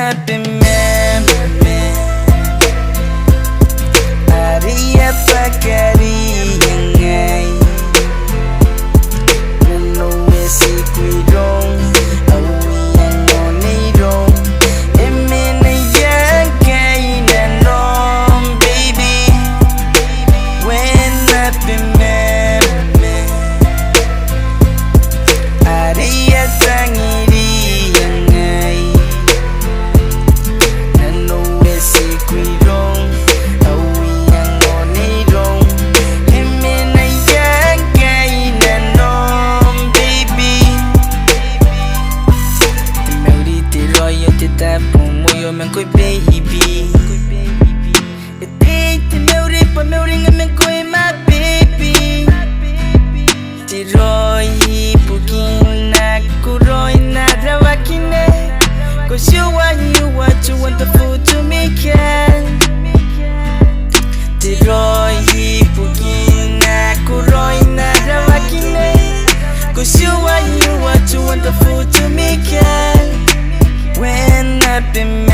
I've been mad, Aria Pagari Yangai Nano Wesi Kuidong Awi Anonidong Emene Yankai Nanom Baby When I've been mad Aria Tangiri mình coi baby thì meu ring mình coi my baby thì rồi bukin aku rồi na rawakine cause you what you want the food to make it thì rồi bukin aku rồi na rawakine cause you what you want the food to make it when I've been